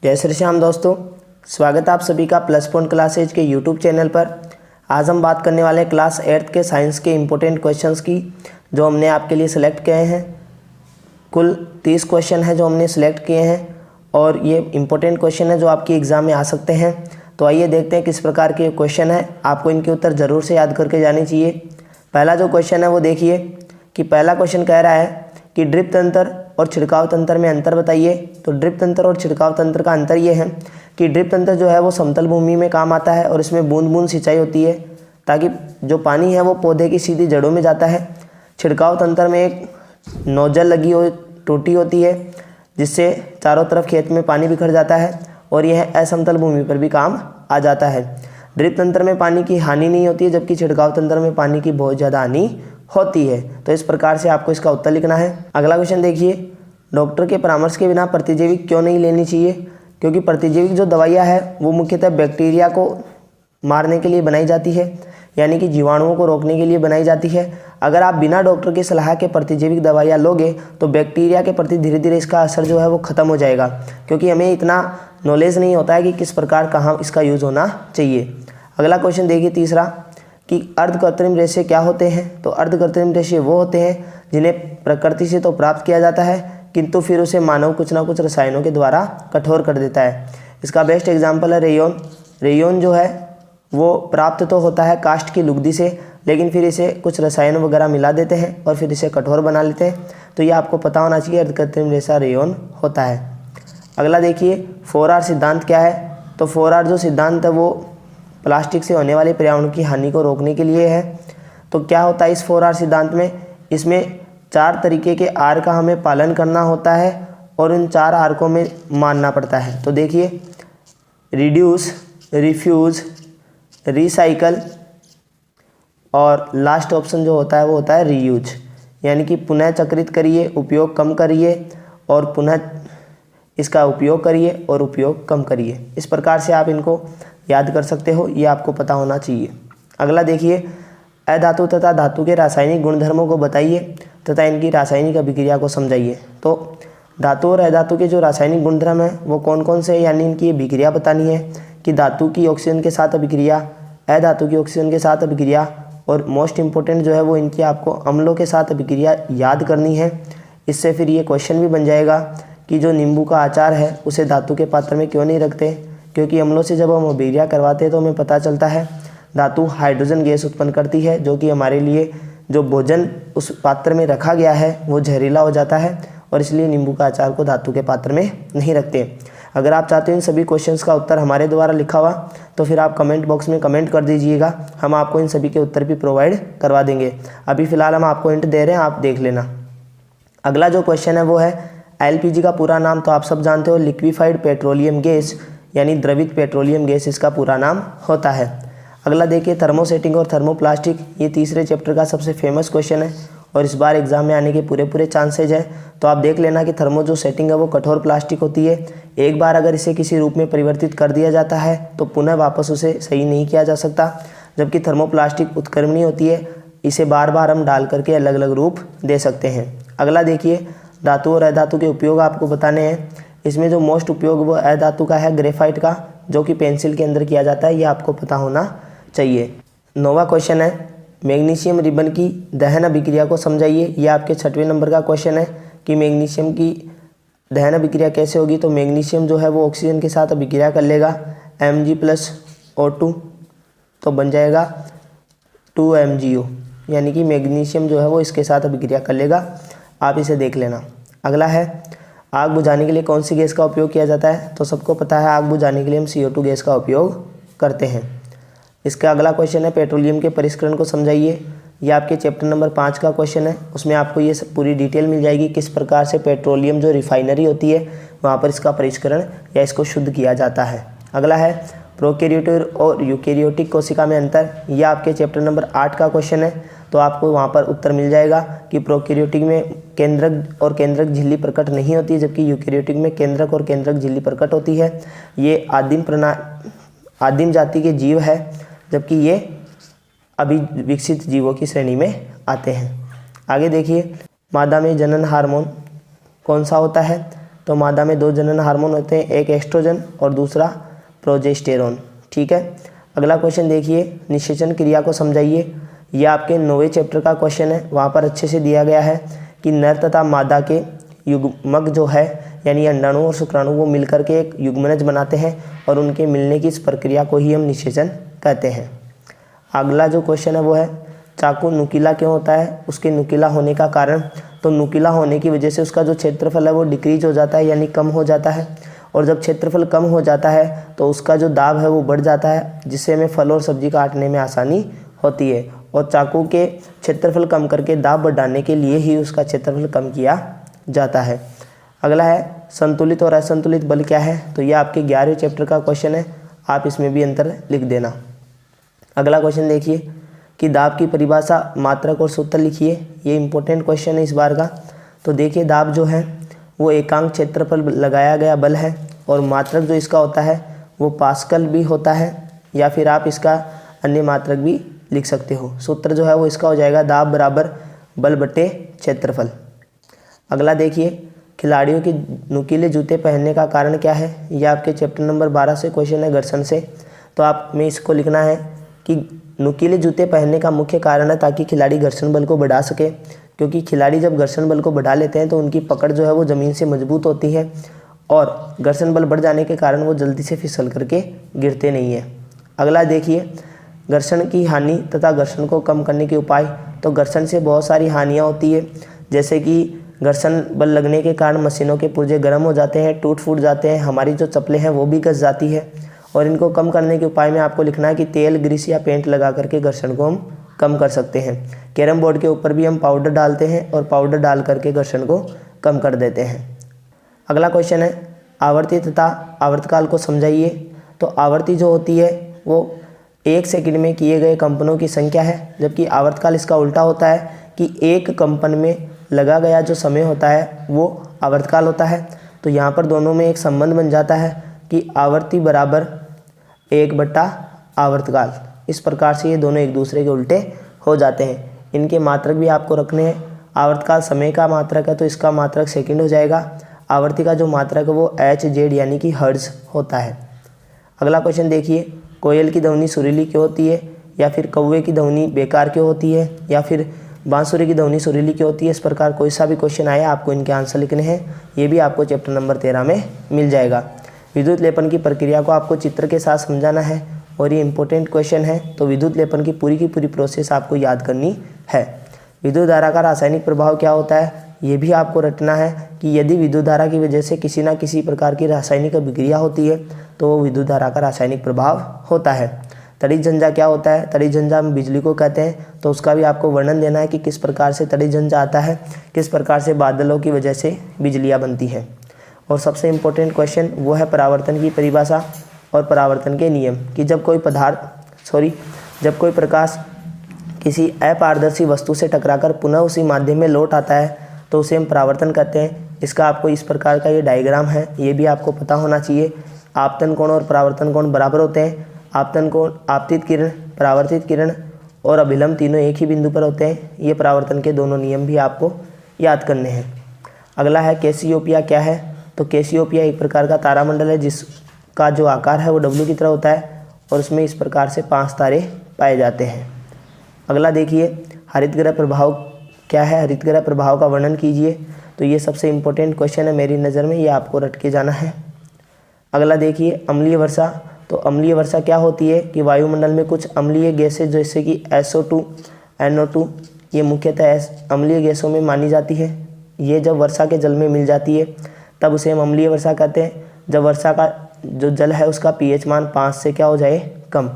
जय श्री श्याम दोस्तों, स्वागत है आप सभी का प्लस पॉइंट क्लासेज के यूट्यूब चैनल पर। आज हम बात करने वाले हैं क्लास 8th के साइंस के इम्पोर्टेंट क्वेश्चंस की, जो हमने आपके लिए सिलेक्ट किए हैं। कुल 30 क्वेश्चन हैं जो हमने सिलेक्ट किए हैं और ये इम्पोर्टेंट क्वेश्चन है जो आपकी एग्ज़ाम में आ सकते हैं। तो आइए देखते हैं किस प्रकार के क्वेश्चन है। आपको इनके उत्तर ज़रूर से याद करके जाने चाहिए। पहला जो क्वेश्चन है वो देखिए कि पहला क्वेश्चन कह रहा है कि ड्रिप तंत्र और छिड़काव तंत्र में अंतर बताइए। तो ड्रिप तंत्र और छिड़काव तंत्र का अंतर ये है कि ड्रिप तंत्र जो है वो समतल भूमि में काम आता है और इसमें बूंद बूंद सिंचाई होती है ताकि जो पानी है वो पौधे की सीधी जड़ों में जाता है। छिड़काव तंत्र में एक नोजल लगी हो टूटी होती है जिससे चारों तरफ खेत में पानी बिखर जाता है और यह असमतल भूमि पर भी काम आ जाता है। ड्रिप तंत्र में पानी की हानि नहीं होती है जबकि छिड़काव तंत्र में पानी की बहुत ज़्यादा हानि होती है। तो इस प्रकार से आपको इसका उत्तर लिखना है। अगला क्वेश्चन देखिए, डॉक्टर के परामर्श के बिना प्रतिजैविक क्यों नहीं लेनी चाहिए? क्योंकि प्रतिजैविक जो दवाइयाँ हैं वो मुख्यतः बैक्टीरिया को मारने के लिए बनाई जाती है, यानी कि जीवाणुओं को रोकने के लिए बनाई जाती है। अगर आप बिना डॉक्टर की सलाह के प्रतिजैविक दवाइयाँ लोगे तो बैक्टीरिया के प्रति धीरे धीरे इसका असर जो है वो ख़त्म हो जाएगा, क्योंकि हमें इतना नॉलेज नहीं होता है कि किस प्रकार कहाँ इसका यूज़ होना चाहिए। अगला क्वेश्चन देखिए तीसरा, कि अर्ध कृत्रिम रेशे क्या होते हैं? तो अर्ध कृत्रिम रेशे वो होते हैं जिन्हें प्रकृति से तो प्राप्त किया जाता है किंतु फिर उसे मानव कुछ ना कुछ रसायनों के द्वारा कठोर कर देता है। इसका बेस्ट एग्जाम्पल है रेयन। रेयन जो है वो प्राप्त तो होता है काष्ठ की लुगदी से, लेकिन फिर इसे कुछ रसायन वगैरह मिला देते हैं और फिर इसे कठोर बना लेते हैं। तो ये आपको पता होना चाहिए, अर्ध कृत्रिम रेशा रेयन होता है। अगला देखिए 4R सिद्धांत क्या है? तो 4R जो सिद्धांत है वो प्लास्टिक से होने वाले पर्यावरण की हानि को रोकने के लिए है। तो क्या होता है इस 4R सिद्धांत में? इसमें 4 तरीके के आर का हमें पालन करना होता है और उन 4 आर को हमें मानना पड़ता है। तो देखिए, रिड्यूस, रिफ्यूज़, रिसाइकल और लास्ट ऑप्शन जो होता है वो होता है रीयूज, यानी कि पुनः चक्रित करिए, उपयोग कम करिए और पुनः इसका उपयोग करिए और उपयोग कम करिए। इस प्रकार से आप इनको याद कर सकते हो, ये आपको पता होना चाहिए। अगला देखिए, अधातु तथा धातु के रासायनिक गुणधर्मों को बताइए तथा इनकी रासायनिक अभिक्रिया को समझाइए। तो धातु और अधातु के जो रासायनिक गुणधर्म हैं वो कौन कौन से हैं, यानी इनकी अभिक्रिया बतानी है कि धातु की ऑक्सीजन के साथ अभिक्रिया, अधातु की ऑक्सीजन के साथ अभिक्रिया और मोस्ट इंपॉर्टेंट जो है वो इनकी आपको अम्लों के साथ अभिक्रिया याद करनी है। इससे फिर ये क्वेश्चन भी बन जाएगा कि जो नींबू का अचार है उसे धातु के पात्र में क्यों नहीं रखते, क्योंकि अम्लों से जब हम अभिक्रिया करवाते हैं तो हमें पता चलता है धातु हाइड्रोजन गैस उत्पन्न करती है, जो कि हमारे लिए जो भोजन उस पात्र में रखा गया है वो जहरीला हो जाता है और इसलिए नींबू का अचार को धातु के पात्र में नहीं रखते। अगर आप चाहते हो इन सभी क्वेश्चंस का उत्तर हमारे द्वारा लिखा हुआ तो फिर आप कमेंट बॉक्स में कमेंट कर दीजिएगा, हम आपको इन सभी के उत्तर भी प्रोवाइड करवा देंगे। अभी फ़िलहाल हम आपको हिंट दे रहे हैं, आप देख लेना। अगला जो क्वेश्चन है वो है LPG का पूरा नाम। तो आप सब जानते हो लिक्विफाइड पेट्रोलियम गैस, यानी द्रवित पेट्रोलियम गैस इसका पूरा नाम होता है। अगला देखिए थर्मोसेटिंग और थर्मोप्लास्टिक, ये तीसरे चैप्टर का सबसे फेमस क्वेश्चन है और इस बार एग्जाम में आने के पूरे चांसेज हैं। तो आप देख लेना कि थर्मो जो सेटिंग है वो कठोर प्लास्टिक होती है। एक बार अगर इसे किसी रूप में परिवर्तित कर दिया जाता है तो पुनः वापस उसे सही नहीं किया जा सकता, जबकि थर्मोप्लास्टिक उत्क्रमणीय होती है, इसे बार बार हम डाल करके अलग अलग रूप दे सकते हैं। अगला देखिए धातु और अधातु के उपयोग आपको बताने हैं। इसमें जो मोस्ट उपयोग वो अधातु का है, ग्रेफाइट का, जो कि पेंसिल के अंदर किया जाता है, ये आपको पता होना चाहिए। 9वां क्वेश्चन है मैग्नीशियम रिबन की दहन अभिक्रिया को समझाइए। ये आपके 6वें नंबर का क्वेश्चन है कि मैग्नीशियम की दहन अभिक्रिया कैसे होगी। तो मैग्नीशियम जो है वो ऑक्सीजन के साथ अभिक्रिया कर लेगा, Mg+O2 तो बन जाएगा 2MgO, यानी कि मैग्नीशियम जो है वो इसके साथ अभिक्रिया कर लेगा, आप इसे देख लेना। अगला है आग बुझाने के लिए कौन सी गैस का उपयोग किया जाता है? तो सबको पता है आग बुझाने के लिए हम CO2 गैस का उपयोग करते हैं। इसका अगला क्वेश्चन है पेट्रोलियम के परिष्करण को समझाइए। ये आपके चैप्टर नंबर 5 का क्वेश्चन है, उसमें आपको ये पूरी डिटेल मिल जाएगी किस प्रकार से पेट्रोलियम जो रिफाइनरी होती है वहाँ पर इसका परिष्करण या इसको शुद्ध किया जाता है। अगला है प्रोकैरियोटिक और यूकैरियोटिक कोशिका में अंतर। यह आपके चैप्टर नंबर 8 का क्वेश्चन है, तो आपको वहाँ पर उत्तर मिल जाएगा कि प्रोकैरियोटिक में केंद्रक और केंद्रक झिल्ली प्रकट नहीं होती है, जबकि यूकैरियोटिक में केंद्रक और केंद्रक झिल्ली प्रकट होती है। ये आदिम जाति के जीव है, जबकि ये अभी विकसित जीवों की श्रेणी में आते हैं। आगे देखिए मादा में जनन हार्मोन कौन सा होता है? तो मादा में 2 जनन हार्मोन होते हैं, एक एस्ट्रोजन और दूसरा प्रोजेस्टेरोन। ठीक है, अगला क्वेश्चन देखिए, निषेचन क्रिया को समझाइए। यह आपके 9वें चैप्टर का क्वेश्चन है। वहाँ पर अच्छे से दिया गया है कि नर तथा मादा के युग्मक जो है यानी अंडाणु और शुक्राणु वो मिलकर के एक युग्मनज बनाते हैं और उनके मिलने की इस प्रक्रिया को ही हम निषेचन कहते हैं। अगला जो क्वेश्चन है वो है चाकू नुकीला क्यों होता है, उसके नुकीला होने का कारण। तो नुकीला होने की वजह से उसका जो क्षेत्रफल है वो डिक्रीज हो जाता है यानी कम हो जाता है, और जब क्षेत्रफल कम हो जाता है तो उसका जो दाब है वो बढ़ जाता है, जिससे हमें फल और सब्जी काटने में आसानी होती है। और चाकू के क्षेत्रफल कम करके दाब बढ़ाने के लिए ही उसका क्षेत्रफल कम किया जाता है। अगला है संतुलित और असंतुलित बल क्या है। तो यह आपके 11वें चैप्टर का क्वेश्चन है, आप इसमें भी अंतर लिख देना। अगला क्वेश्चन देखिए कि दाब की परिभाषा, मात्रक और सूत्र लिखिए। ये इंपॉर्टेंट क्वेश्चन है इस बार का। तो देखिए दाब जो है वो एकांक क्षेत्र पर लगाया गया बल है, और मात्रक जो इसका होता है वो पास्कल भी होता है, या फिर आप इसका अन्य मात्रक भी लिख सकते हो। सूत्र जो है वो इसका हो जाएगा दाब बराबर बल बटे क्षेत्रफल। अगला देखिए, खिलाड़ियों के नुकीले जूते पहनने का कारण क्या है। यह आपके चैप्टर नंबर 12 से क्वेश्चन है, घर्षण से। तो आप में इसको लिखना है कि नुकीले जूते पहनने का मुख्य कारण है ताकि खिलाड़ी घर्षण बल को बढ़ा सके, क्योंकि खिलाड़ी जब घर्षण बल को बढ़ा लेते हैं तो उनकी पकड़ जो है वो ज़मीन से मजबूत होती है, और घर्षण बल बढ़ जाने के कारण वो जल्दी से फिसल करके गिरते नहीं हैं। अगला देखिए, घर्षण की हानि तथा घर्षण को कम करने के उपाय। तो घर्षण से बहुत सारी हानियाँ होती है, जैसे कि घर्षण बल लगने के कारण मशीनों के पुर्जे गर्म हो जाते हैं, टूट फूट जाते हैं, हमारी जो चप्पलें हैं वो भी घस जाती है। और इनको कम करने के उपाय में आपको लिखना है कि तेल, ग्रीस या पेंट लगा करके घर्षण को हम कम कर सकते हैं। कैरम बोर्ड के ऊपर भी हम पाउडर डालते हैं और पाउडर डाल करके घर्षण को कम कर देते हैं। अगला क्वेश्चन है आवर्ती तथा आवर्तकाल को समझाइए। तो आवर्ती जो होती है वो 1 सेकंड में किए गए कंपनों की संख्या है, जबकि आवर्तकाल इसका उल्टा होता है कि एक कंपन में लगा गया जो समय होता है वो आवर्तकाल होता है। तो यहाँ पर दोनों में एक संबंध बन जाता है कि आवर्ती बराबर 1/आवर्तकाल। इस प्रकार से ये दोनों एक दूसरे के उल्टे हो जाते हैं। इनके मात्रक भी आपको रखने हैं। आवर्तकाल समय का मात्रक है तो इसका मात्रक सेकंड हो जाएगा। आवर्ती का जो मात्रक है वो HZ यानी कि हर्ट्ज होता है। अगला क्वेश्चन देखिए, कोयल की ध्वनि सुरीली क्यों होती है, या फिर कौवे की ध्वनि बेकार क्यों होती है, या फिर बांसुरी की ध्वनि सुरीली क्यों होती है। इस प्रकार कोई सा भी क्वेश्चन आए आपको इनके आंसर लिखने हैं। ये भी आपको चैप्टर नंबर 13 में मिल जाएगा। विद्युत लेपन की प्रक्रिया को आपको चित्र के साथ समझाना है, और ये इंपॉर्टेंट क्वेश्चन है। तो विद्युत लेपन की पूरी प्रोसेस आपको याद करनी है। विद्युत धारा का रासायनिक प्रभाव क्या होता है, ये भी आपको रटना है कि यदि विद्युत धारा की वजह से किसी न किसी प्रकार की रासायनिक अभिक्रिया होती है तो वो विद्युत धारा का रासायनिक प्रभाव होता है। तड़ित झंझा क्या होता है, तड़ित झंझा हम बिजली को कहते हैं, तो उसका भी आपको वर्णन देना है कि किस प्रकार से तड़ित झंझा आता है, किस प्रकार से बादलों की वजह से बिजलियाँ बनती हैं। और सबसे इम्पोर्टेंट क्वेश्चन वो है परावर्तन की परिभाषा और परावर्तन के नियम, कि जब कोई प्रकाश किसी अपारदर्शी वस्तु से टकराकर पुनः उसी माध्यम में लौट आता है तो उसे हम परावर्तन कहते हैं। इसका आपको इस प्रकार का ये डायग्राम है, ये भी आपको पता होना चाहिए। आपतन कोण और परावर्तन कोण बराबर होते हैं। आपतन कोण आपतित किरण, परावर्तित किरण और अभिलंब तीनों एक ही बिंदु पर होते हैं। ये परावर्तन के दोनों नियम भी आपको याद करने हैं। अगला है कैसियोपिया क्या है। तो कैसियोपिया एक प्रकार का तारामंडल है जिसका जो आकार है वो डब्लू की तरह होता है, और उसमें इस प्रकार से 5 तारे पाए जाते हैं। अगला देखिए हरितगृह प्रभाव क्या है, हरितगृह प्रभाव का वर्णन कीजिए। तो ये सबसे इम्पोर्टेंट क्वेश्चन है मेरी नज़र में, ये आपको रट के जाना है। अगला देखिए अम्लीय वर्षा। तो अम्लीय वर्षा क्या होती है कि वायुमंडल में कुछ अम्लीय गैसें जैसे कि SO2, NO2 ये मुख्यतः अम्लीय गैसों में मानी जाती है। ये जब वर्षा के जल में मिल जाती है तब उसे हम अम्लीय वर्षा कहते हैं। जब वर्षा का जो जल है उसका pH मान 5 से क्या हो जाए कम,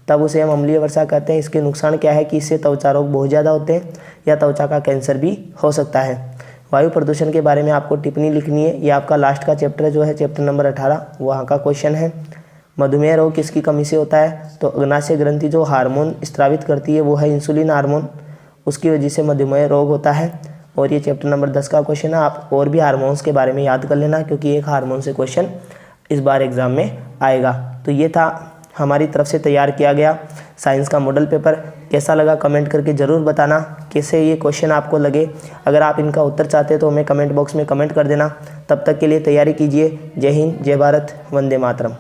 तब उसे हम अम्लीय वर्षा कहते हैं। इसके नुकसान क्या है कि इससे त्वचा रोग बहुत ज़्यादा होते हैं या त्वचा का कैंसर भी हो सकता है। वायु प्रदूषण के बारे में आपको टिप्पणी लिखनी है। ये आपका लास्ट का चैप्टर जो है चैप्टर नंबर 18 वहाँ का क्वेश्चन है। मधुमेह रोग किसकी कमी से होता है। तो अग्नाशय ग्रंथि जो हार्मोन स्रावित करती है वो है इंसुलिन हार्मोन, उसकी वजह से मधुमेह रोग होता है। और ये चैप्टर नंबर 10 का क्वेश्चन है। आप और भी हार्मोन्स के बारे में याद कर लेना क्योंकि एक हार्मोन से क्वेश्चन इस बार एग्जाम में आएगा। तो ये था हमारी तरफ से तैयार किया गया साइंस का मॉडल पेपर कैसा लगा कमेंट करके ज़रूर बताना, कैसे ये क्वेश्चन आपको लगे। अगर आप इनका उत्तर चाहते हैं तो हमें कमेंट बॉक्स में कमेंट कर देना। तब तक के लिए तैयारी कीजिए। जय हिंद, जय भारत, वंदे मातरम।